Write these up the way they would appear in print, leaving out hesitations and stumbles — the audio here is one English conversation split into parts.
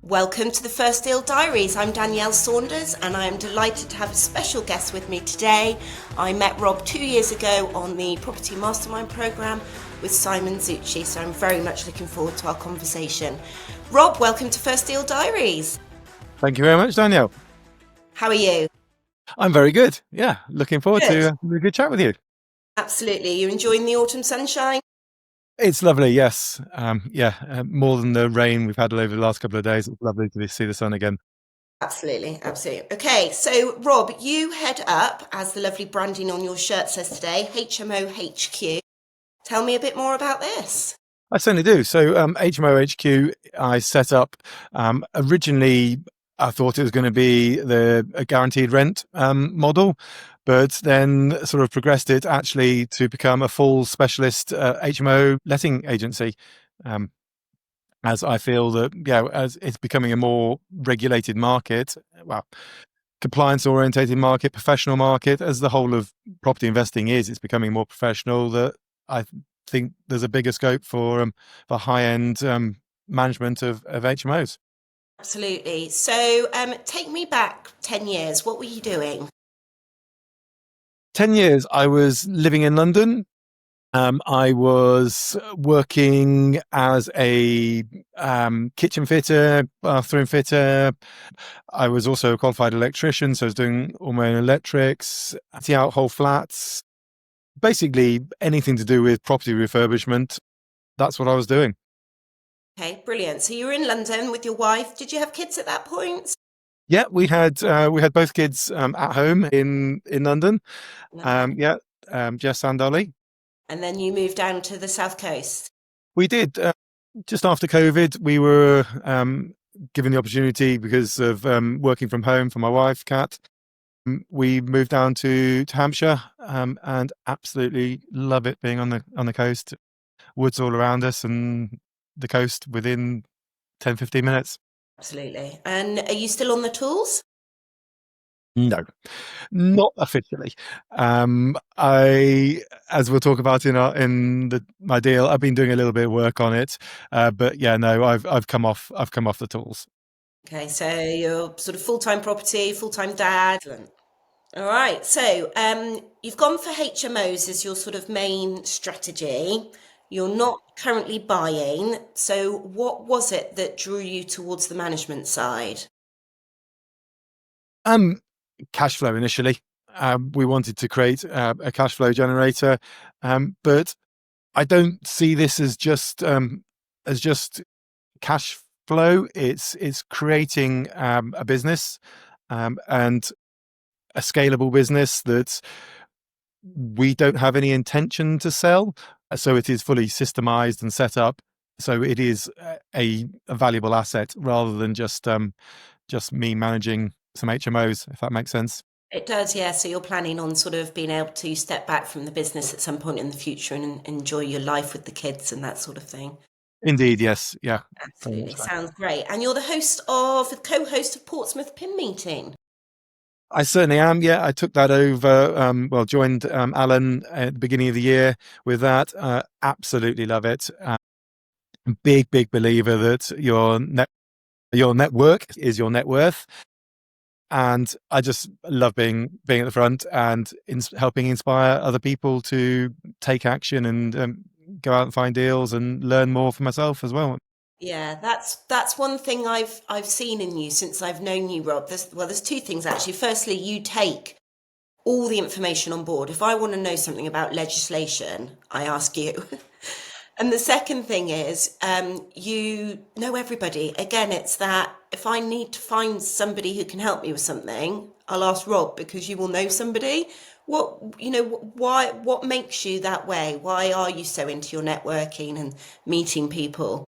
Welcome to the First Deal Diaries. I'm Danielle Saunders and I am delighted to have a special guest with me today. I met Rob 2 years ago on the Property Mastermind programme with Simon Zucci, so I'm very much looking forward to our conversation. Rob, welcome to First Deal Diaries. Thank you very much, Danielle. How are you? I'm very good. Yeah, looking forward Good. to a good chat with you. Absolutely. You enjoying the autumn sunshine? It's lovely, yes. More than the rain we've had over the last couple of days. It's lovely to see the sun again. Absolutely. Okay, so Rob, you head up, as the lovely branding on your shirt says today, HMO HQ. Tell me a bit more about this. I certainly do. So HMO HQ, I set up originally. I thought it was going to be a guaranteed rent model, but then sort of progressed it actually to become a full specialist HMO letting agency. As I feel that, as it's becoming a more regulated market, well, compliance orientated market, professional market, as the whole of property investing is, it's becoming more professional. That I think there's a bigger scope for high end management of HMOs. Absolutely. So take me back 10 years. What were you doing? 10 years, I was living in London. I was working as a kitchen fitter, bathroom fitter. I was also a qualified electrician, so I was doing all my own electrics, fitting out whole flats, basically anything to do with property refurbishment. That's what I was doing. Okay, brilliant. So you were in London with your wife. Did you have kids at that point? Yeah, we had both kids at home in London. Lovely. Jess and Dolly. And then you moved down to the South Coast. We did. Just after COVID, we were given the opportunity because of working from home for my wife, Kat. We moved down to Hampshire and absolutely love it being on the coast. Woods all around us and the coast within 10-15 minutes. Absolutely. And are you still on the tools? No, not officially. As we'll talk about my deal, I've been doing a little bit of work on it, but yeah, no, I've come off the tools. Okay, so you're sort of full-time property, full-time dad. Excellent. All right. So you've gone for HMOs as your sort of main strategy. You're not currently buying. So what was it that drew you towards the management side? Um, Cash flow initially. We wanted to create a cash flow generator, but I don't see this as just cash flow. It's creating a business and a scalable business that we don't have any intention to sell. So it is fully systemized and set up. So it is a valuable asset rather than just me managing some HMOs, if that makes sense. It does, yeah. So you're planning on sort of being able to step back from the business at some point in the future and enjoy your life with the kids and that sort of thing. Indeed, yes, yeah, very Absolutely. much so. Sounds great. And you're the co-host of Portsmouth PIM meeting. I certainly am. Yeah, I took that over. Joined Alan at the beginning of the year with that. Absolutely love it. Big believer that your network is your net worth, and I just love being at the front and helping inspire other people to take action and go out and find deals and learn more for myself as well. Yeah, that's one thing I've seen in you since I've known you, Rob. There's two things actually. Firstly, you take all the information on board. If I want to know something about legislation, I ask you. And the second thing is, you know everybody. Again, it's that if I need to find somebody who can help me with something, I'll ask Rob because you will know somebody. What makes you that way? Why are you so into your networking and meeting people?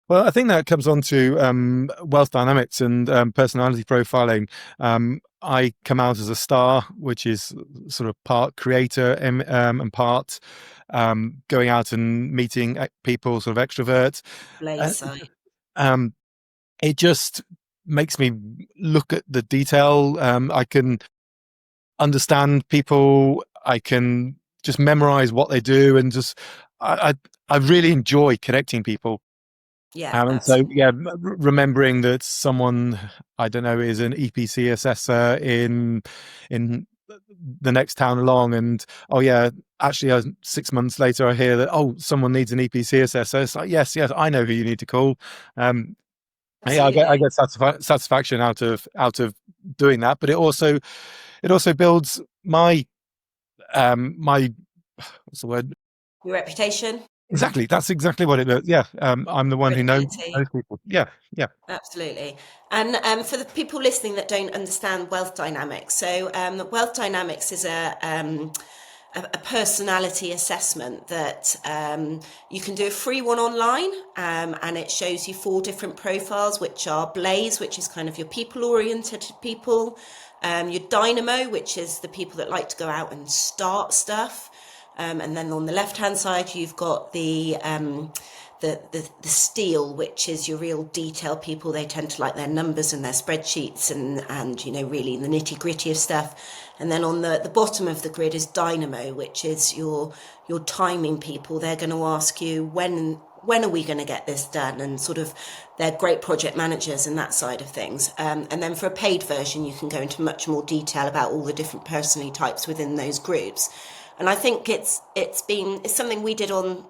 Well, I think that comes on to wealth dynamics and personality profiling. I come out as a star, which is sort of part creator and part going out and meeting people, sort of extrovert. Uh, Blaze, um, it just makes me look at the detail. I can understand people. I can just memorize what they do, and just I really enjoy connecting people. Yeah, And so, absolutely. yeah, remembering that someone, I don't know, is an EPC assessor in the next town along, and oh yeah, actually, 6 months later, I hear that someone needs an EPC assessor. It's like, yes, yes, I know who you need to call. Um, yeah, I Absolutely. get satisfaction out of doing that, but it also builds my what's the word? Your reputation, Exactly, that's exactly what it is. Yeah, I'm the one who knows credibility. those people. Yeah, yeah. Absolutely. And for the people listening that don't understand wealth dynamics, so wealth dynamics is a personality assessment that you can do a free one online, and it shows you 4 different profiles, which are Blaze, which is kind of your people oriented people, your Dynamo, which is the people that like to go out and start stuff. And then on the left hand side, you've got the steel, which is your real detail people. They tend to like their numbers and their spreadsheets and really the nitty gritty of stuff. And then on the bottom of the grid is Dynamo, which is your timing people. They're going to ask you when are we going to get this done, and sort of they're great project managers and that side of things. And then for a paid version, you can go into much more detail about all the different personality types within those groups. And I think it's something we did on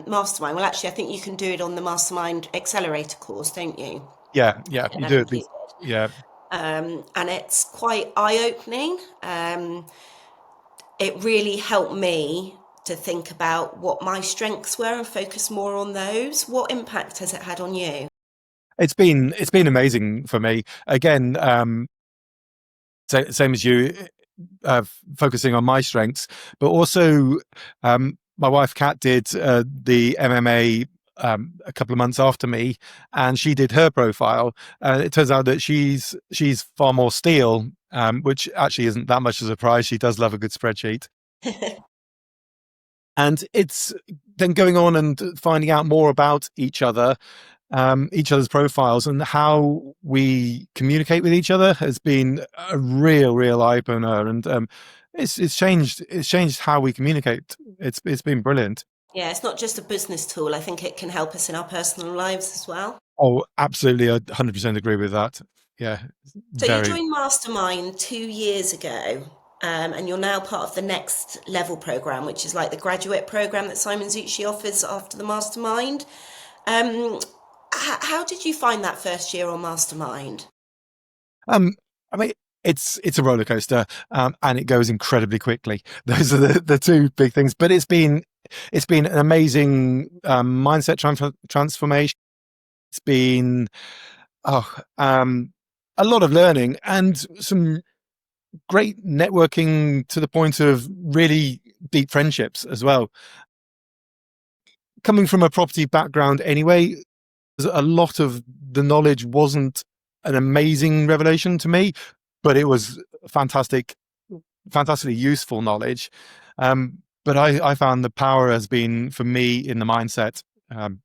Mastermind. Well, actually, I think you can do it on the Mastermind Accelerator course, don't you? Yeah, yeah, Get you that do at least. completed. Yeah, And it's quite eye-opening. It really helped me to think about what my strengths were and focus more on those. What impact has it had on you? it's been amazing for me. Again, same as you, focusing on my strengths, but also my wife Kat did the MMA a couple of months after me, and she did her profile, and it turns out that she's far more steel, which actually isn't that much of a surprise. She does love a good spreadsheet. And it's then going on and finding out more about each other's profiles, and how we communicate with each other has been a real eye opener. And it's changed how we communicate. It's been brilliant. Yeah, it's not just a business tool. I think it can help us in our personal lives as well. Oh, absolutely, I 100% agree with that. Yeah, So you very. joined Mastermind 2 years ago, and you're now part of the next level program, which is like the graduate program that Simon Zucci offers after the Mastermind. Um, how did you find that first year on Mastermind? um I mean, it's a roller coaster, and it goes incredibly quickly. Those are the two big things, but it's been an amazing mindset transformation. It's been oh a lot of learning and some great networking, to the point of really deep friendships as well. Coming from a property background anyway, a lot of the knowledge wasn't an amazing revelation to me, but it was fantastically useful knowledge. But I found the power has been for me in the mindset. Um,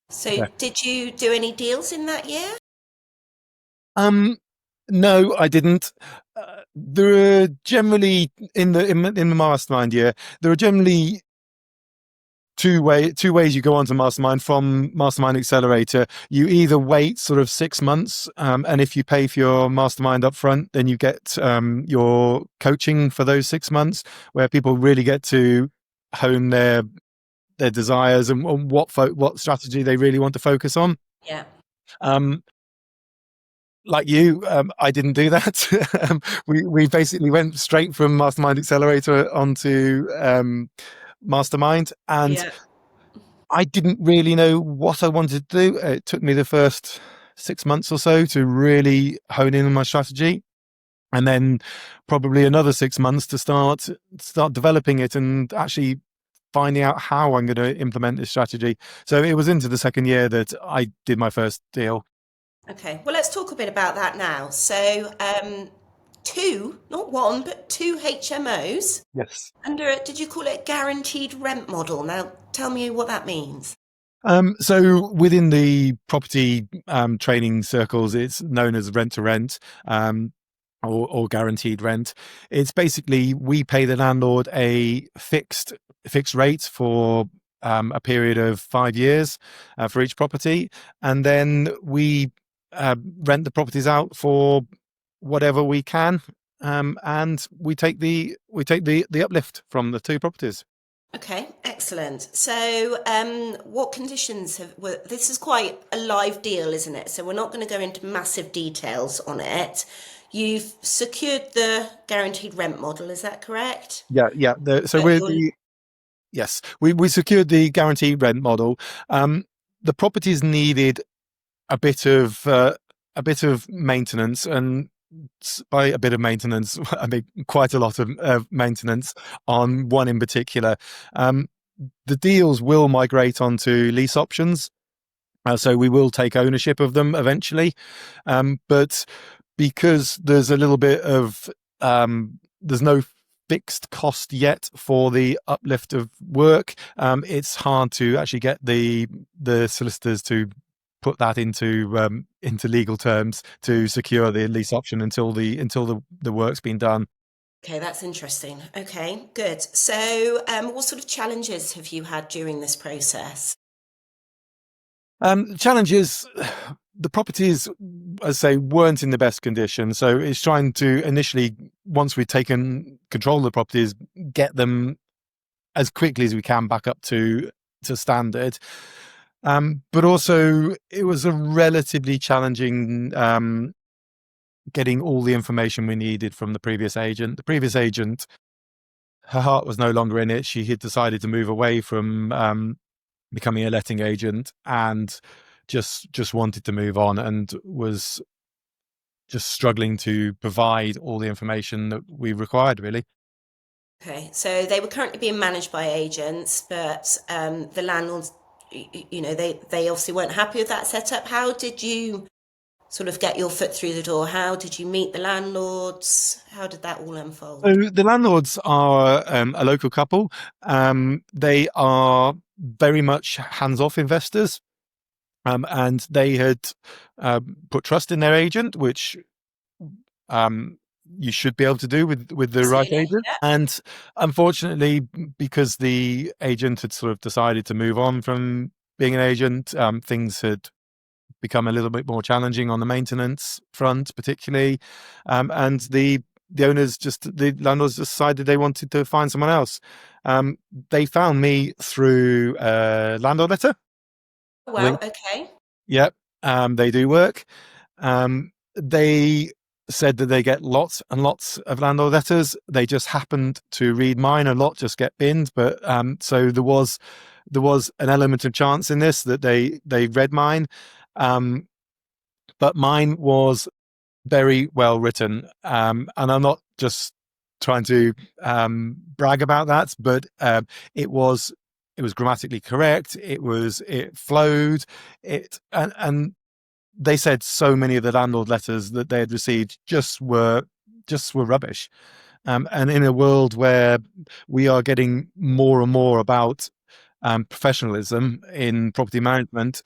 So yeah. did you do any deals in that year? Um, no, I didn't. There are generally in the mastermind year, there are generally two ways you go on to mastermind from Mastermind Accelerator. You either wait sort of 6 months, and if you pay for your mastermind up front, then you get your coaching for those 6 months, where people really get to hone their desires and what strategy they really want to focus on. Yeah. um like you, I didn't do that. We basically went straight from Mastermind Accelerator onto Mastermind, and Yeah. I didn't really know what I wanted to do. It took me the first 6 months or so to really hone in on my strategy, and then probably another 6 months to start developing it and actually finding out how I'm going to implement this strategy. So it was into the second year that I did my first deal. Okay. Well, let's talk a bit about that now. So, two, not one, but 2 HMOs Yes. under, did you call it guaranteed rent model? Now, tell me what that means. So within the property training circles, it's known as rent to rent, or guaranteed rent. It's basically we pay the landlord a fixed rate for a period of 5 years for each property, and then we rent the properties out for whatever we can, and we take the uplift from the two properties. Okay, excellent. So, what conditions this is quite a live deal, isn't it? So we're not going to go into massive details on it. You've secured the guaranteed rent model, is that correct? Yeah, yeah. So But we're you're yes, we secured the guaranteed rent model. The properties needed a bit of maintenance, and by a bit of maintenance, I mean quite a lot of maintenance on one in particular. Um, the deals will migrate onto lease options, so we will take ownership of them eventually. But because there's a little bit of there's no fixed cost yet for the uplift of work, it's hard to actually get the solicitors to put that into legal terms to secure the lease option until the work's been done. okay, that's interesting. Okay, good. So, what sort of challenges have you had during this process? Challenges. The properties, as I say, weren't in the best condition. So it's trying to initially, once we've taken control of the properties, get them as quickly as we can back up to standard. But also, it was a relatively challenging getting all the information we needed from the previous agent. The previous agent, her heart was no longer in it. She had decided to move away from becoming a letting agent, and just wanted to move on, and was just struggling to provide all the information that we required, really. Okay, so they were currently being managed by agents, but the landlords, they obviously weren't happy with that setup. How did you sort of get your foot through the door? How did you meet the landlords? How did that all unfold? So the landlords are a local couple. They are very much hands-off investors, and they had put trust in their agent, which um, you should be able to do with the right Absolutely. agent. And unfortunately, because the agent had sort of decided to move on from being an agent, things had become a little bit more challenging on the maintenance front, particularly, and the landlords decided they wanted to find someone else. They found me through a landlord letter. Wow, okay. Yep, they do work. They said that they get lots and lots of landlord letters. They just happened to read mine. A lot just get binned, but so there was an element of chance in this that they read mine, but mine was very well written, and I'm not just trying to brag about that, but it was grammatically correct. It flowed. And they said so many of the landlord letters that they had received just were rubbish. And in a world where we are getting more and more about professionalism in property management,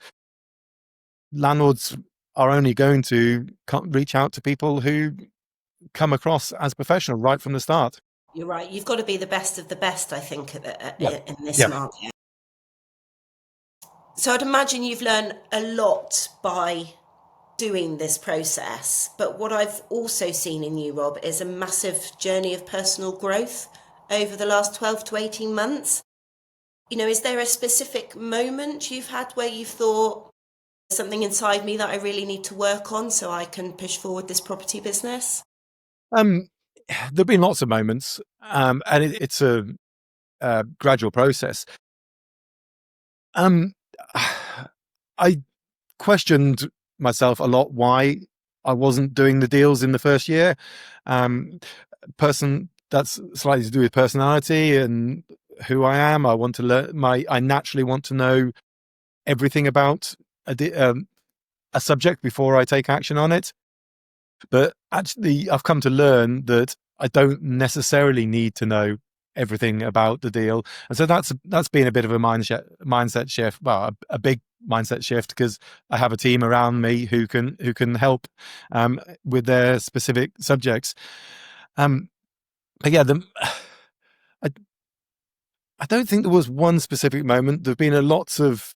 landlords are only going to reach out to people who come across as professional right from the start. You're right. You've got to be the best of the best, I think, Yeah, in this yeah. market. So I'd imagine you've learned a lot by doing this process. But what I've also seen in you, Rob, is a massive journey of personal growth over the last 12 to 18 months. Is there a specific moment you've had where you've thought something inside me that I really need to work on so I can push forward this property business? Um, there've been lots of moments, and it's a gradual process. Um, I questioned myself a lot why I wasn't doing the deals in the first year. Um, that's slightly to do with personality and who I am. I want to learn. I naturally want to know everything about a subject before I take action on it. But actually, I've come to learn that I don't necessarily need to know everything about the deal, and so that's been a bit of a mindset shift. Well, a big mindset shift, because I have a team around me who can help with their specific subjects. But yeah, I, I don't think there was one specific moment. There've been lots of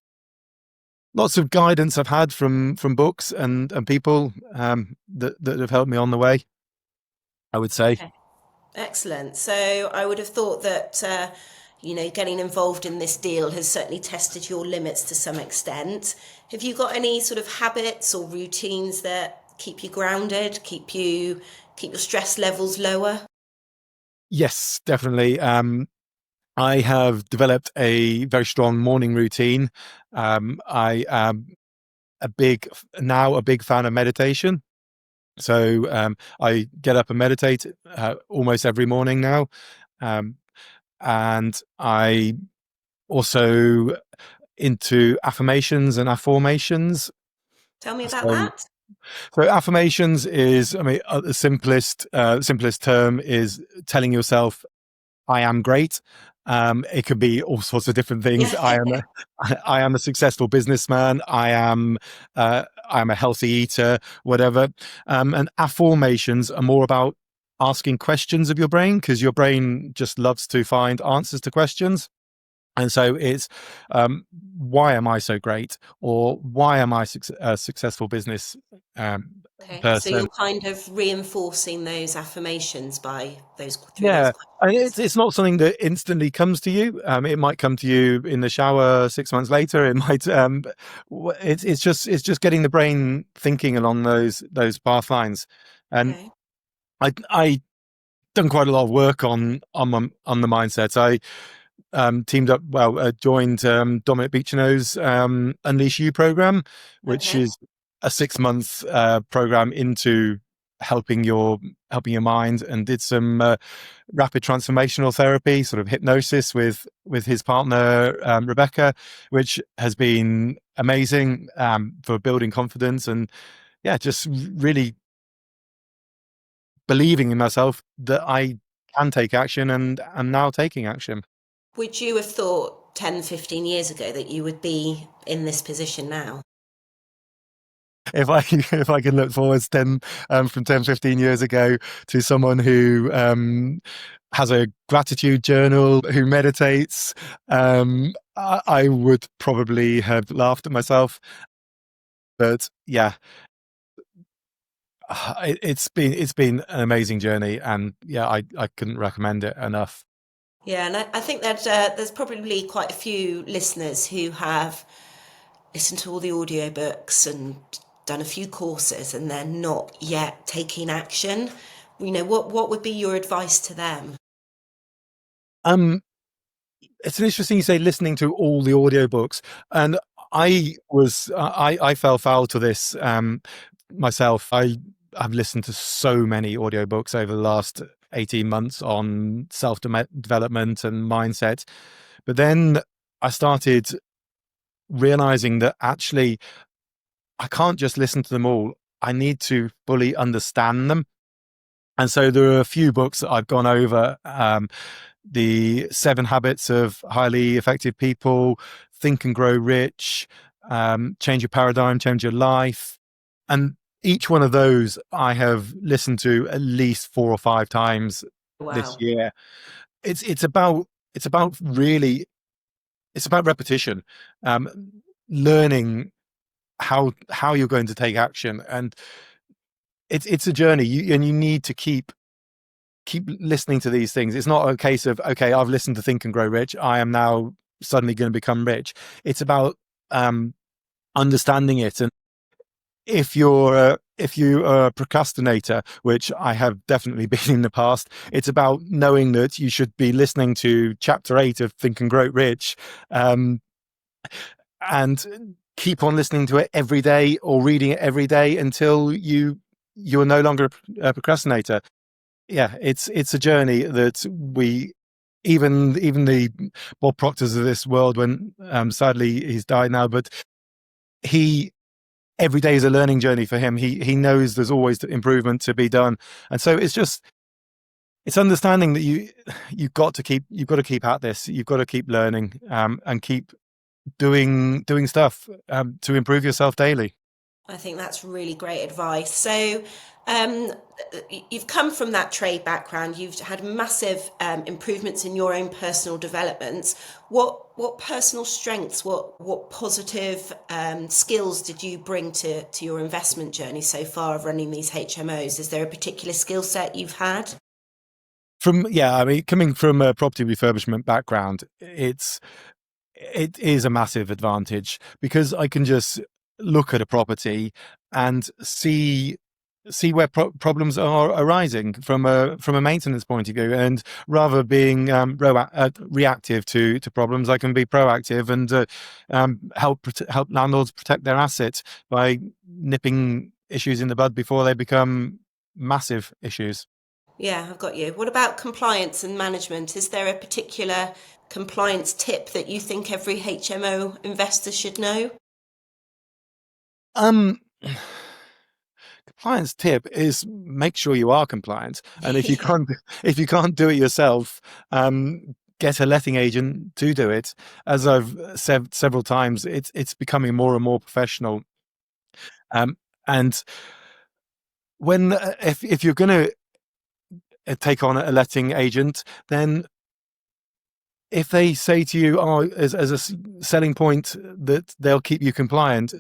guidance I've had from books and people that have helped me on the way, I would say. Okay. Excellent. So I would have thought that, getting involved in this deal has certainly tested your limits to some extent. Have you got any sort of habits or routines that keep you grounded, keep your stress levels lower? Yes, definitely. I have developed a very strong morning routine. I am a big fan of meditation. So I get up and meditate almost every morning now. Um, and I also into affirmations and affirmations. Tell me about So, that. so affirmations is, I mean, the simplest term is telling yourself I am great. It could be all sorts of different things. Yeah. I am a successful businessman. I am a healthy eater, whatever. And affirmations are more about asking questions of your brain, because your brain just loves to find answers to questions. And so it's why am I so great, or why am I a successful business um, Okay. So person? you're kind of reinforcing those affirmations by those through those Yeah, and questions. it's not something that instantly comes to you. It might come to you in the shower 6 months later. It might. It's just getting the brain thinking along those path lines. And Okay. I done quite a lot of work on the mindset. I teamed up, joined Dominic Beechineau's Unleash You program, which Okay. is a 6 month program into helping your mind, and did some rapid transformational therapy, sort of hypnosis with his partner Rebecca, which has been amazing for building confidence, and yeah, just really believing in myself that I can take action, and I'm now taking action. Would you have thought 10, 15 years ago that you would be in this position now? If I if I can look forwards 10 from 10, 15 years ago to someone who has a gratitude journal, who meditates, I would probably have laughed at myself. But yeah, it's been an amazing journey, and yeah, I couldn't recommend it enough. Yeah, and I think that there's probably quite a few listeners who have listened to all the audiobooks and done a few courses and they're not yet taking action. What would be your advice to them? Um, it's interesting you say listening to all the audiobooks, and I fell foul to this myself. I've listened to so many audiobooks over the last 18 months on development and mindset, but then I started realizing that actually I can't just listen to them all. I need to fully understand them. And so there are a few books that I've gone over. The 7 Habits of Highly Effective People, Think and Grow Rich, Change Your Paradigm, Change Your Life. And each one of those I have listened to at least 4 or 5 times this Wow. year. It's about really, it's about repetition, um, learning how you're going to take action. And it's a journey, and you need to keep listening to these things. It's not a case of, okay, I've listened to Think and Grow Rich, I am now suddenly going to become rich. It's about understanding it. And if you are a procrastinator, which I have definitely been in the past, it's about knowing that you should be listening to chapter 8 of Think and Grow Rich, and keep on listening to it every day, or reading it every day, until you're no longer a procrastinator. Yeah, it's a journey that we, even the Bob Proctors of this world, when sadly he's died now, but he every day is a learning journey for him. He knows there's always improvement to be done, and so it's understanding that you've got to keep at this. You've got to keep learning, and keep doing stuff to improve yourself daily. I think that's really great advice. So, um, you've come from that trade background. You've had massive improvements in your own personal developments. What personal strengths, what positive skills did you bring to your investment journey so far of running these HMOs? Is there a particular skill set you've had? I mean, coming from a property refurbishment background, it is a massive advantage because I can just look at a property and see where problems are arising from a maintenance point of view, and rather being reactive to problems, I can be proactive and help landlords protect their assets by nipping issues in the bud before they become massive issues. Yeah, I've got you. What about compliance and management? Is there a particular compliance tip that you think every HMO investor should know? Um, Compliance tip is make sure you are compliant, and if you Yeah. can't do it yourself, get a letting agent to do it. As I've said several times, it's becoming more and more professional. And when if you're going to take on a letting agent, then if they say to you, "Oh, as a selling point that they'll keep you compliant,"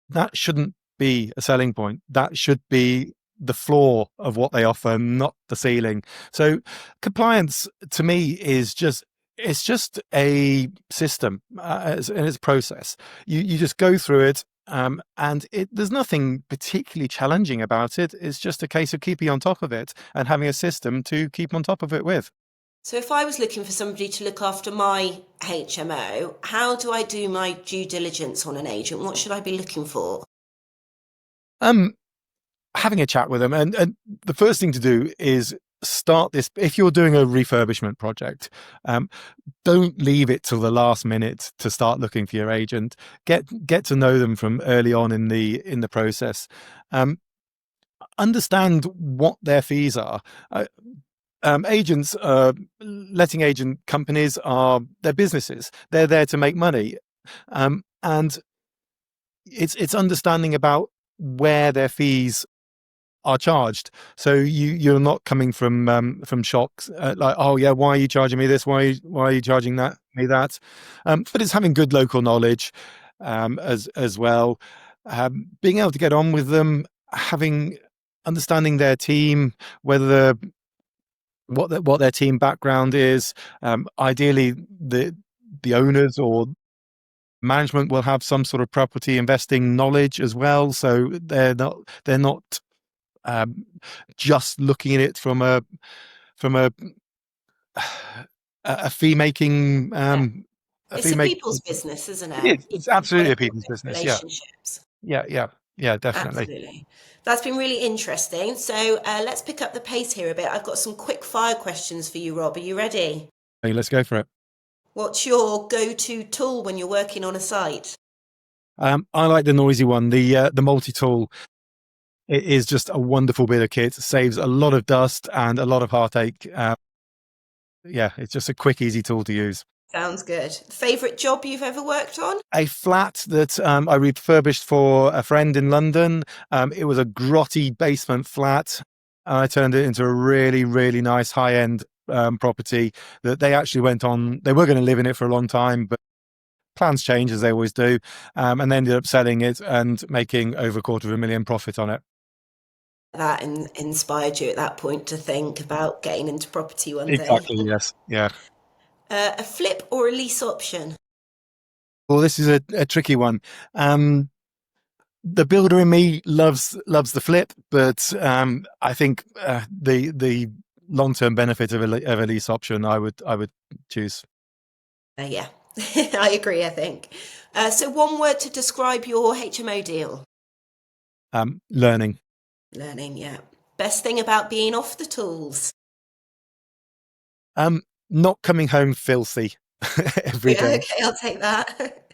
that shouldn't be a selling point. That should be the floor of what they offer, not the ceiling. So compliance to me is just it's just a system and it's a process. You just go through it. And there's nothing particularly challenging about it. It's just a case of keeping on top of it and having a system to keep on top of it with. So if I was looking for somebody to look after my HMO, how do I do my due diligence on an agent? What should I be looking for? Um, Having a chat with them, and the first thing to do is start this. If you're doing a refurbishment project, um, don't leave it till the last minute to start looking for your agent. Get to know them from early on in the process. Um, Understand what their fees are. Agents, letting agent companies are they're businesses. They're there to make money, and it's understanding about where their fees are charged. So you're not coming from shocks like, oh yeah, why are you charging me this? Why are you charging that? But it's having good local knowledge as well, being able to get on with them, having understanding their team, whether what their team background is. Ideally, the owners or management will have some sort of property investing knowledge as well, so they're not um, just looking at it from a fee making Yeah. a It's fee a making. people's business, isn't it? It's You've got absolutely to a people's build business. Yeah, relationships. yeah, definitely. Absolutely. That's been really interesting. So let's pick up the pace here a bit. I've got some quick fire questions for you, Rob. Are you ready? Hey, let's go for it. What's your go-to tool when you're working on a site? I like the noisy one, the multi tool. It is just a wonderful bit of kit. Saves a lot of dust and a lot of heartache. Yeah, it's just a quick, easy tool to use. Sounds good. Favorite job you've ever worked on? A flat that I refurbished for a friend in London. It was a grotty basement flat, and I turned it into a really, really nice high end property that they actually went on. They were going to live in it for a long time, but plans change as they always do, and they ended up selling it and making over £250,000 profit on it. That inspired you at that point to think about getting into property one day. Exactly. Yes. Yeah. A flip or a lease option? Well, this is a tricky one. The builder in me loves the flip, but I think the long term benefit of of a lease option, I would choose. Yeah, I agree, I think. So one word to describe your HMO deal? Learning. Learning, yeah. Best thing about being off the tools? Not coming home filthy every Yeah, day. okay, I'll take that.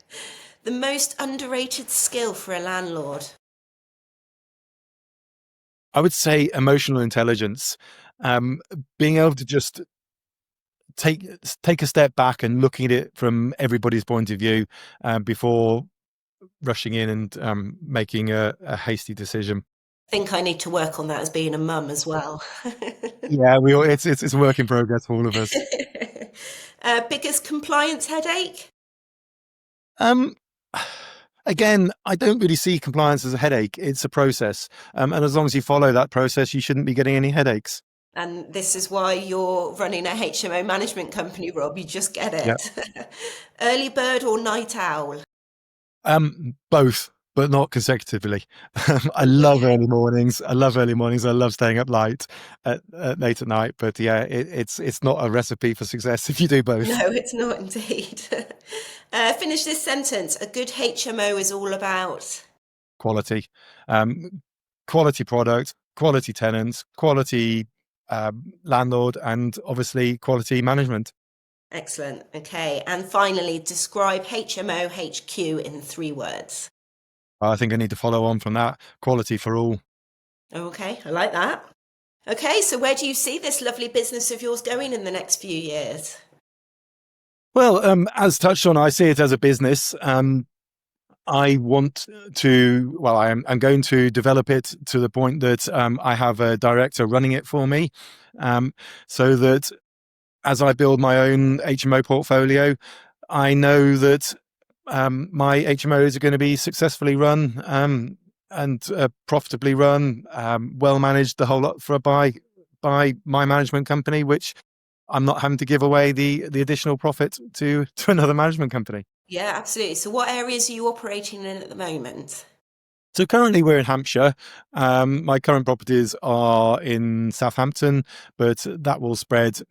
The most underrated skill for a landlord? I would say emotional intelligence, being able to just take take a step back and looking at it from everybody's point of view before rushing in and making a hasty decision. I think I need to work on that as being a mum as well. Yeah, it's a work in progress for all of us. Biggest compliance headache? Um, Again, I don't really see compliance as a headache. It's a process. And as long as you follow that process, you shouldn't be getting any headaches. And this is why you're running a HMO management company, Rob. You just get Yeah. it. Early bird or night owl? Both, but not consecutively. I love early mornings. I love staying up late at night. But yeah, it's not a recipe for success if you do both. No, it's not indeed. Finish this sentence. A good HMO is all about. Quality, quality product, quality tenants, quality landlord, and obviously quality management. Excellent. Okay. And finally, describe HMO HQ in 3 words. I think I need to follow on from that. Quality for all. Okay. I like that. Okay. So where do you see this lovely business of yours going in the next few years? Well, as touched on, I see it as a business. I want to, well, I'm going to develop it to the point that I have a director running it for me, so that as I build my own HMO portfolio, I know that my HMOs are going to be successfully run and profitably run, well managed, the whole lot by my management company, which I'm not having to give away the additional profit to another management company. Yeah, absolutely. So what areas are you operating in at the moment? So currently we're in Hampshire. My current properties are in Southampton, but that will spread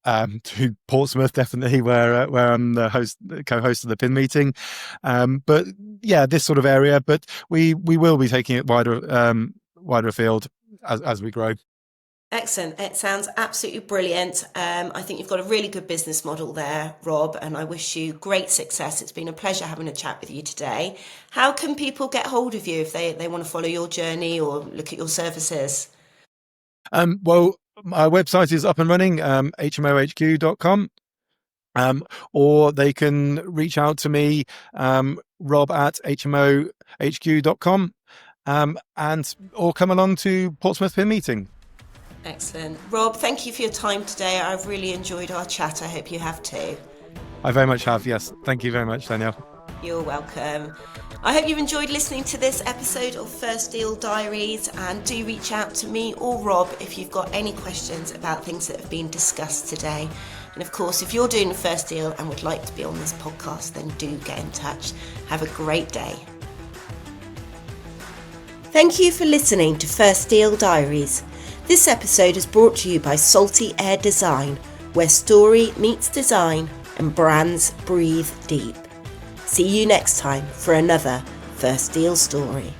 to Portsmouth, definitely, where I'm the co-host of the PIN meeting. But yeah, this sort of area. But we will be taking it wider afield as we grow. Excellent. It sounds absolutely brilliant. I think you've got a really good business model there, Rob, and I wish you great success. It's been a pleasure having a chat with you today. How can people get hold of you if they want to follow your journey or look at your services? Well, my website is up and running, hmohq.com. Or they can reach out to me, rob at hmohq.com, and or come along to Portsmouth PIN meeting. Excellent. Rob, thank you for your time today. I've really enjoyed our chat. I hope you have too. I very much have, yes. Thank you very much, Danielle. You're welcome. I hope you've enjoyed listening to this episode of First Deal Diaries, and do reach out to me or Rob if you've got any questions about things that have been discussed today. And of course, if you're doing a first deal and would like to be on this podcast, then do get in touch. Have a great day. Thank you for listening to First Deal Diaries. This episode is brought to you by Salty Air Design, where story meets design and brands breathe deep. See you next time for another First Deal story.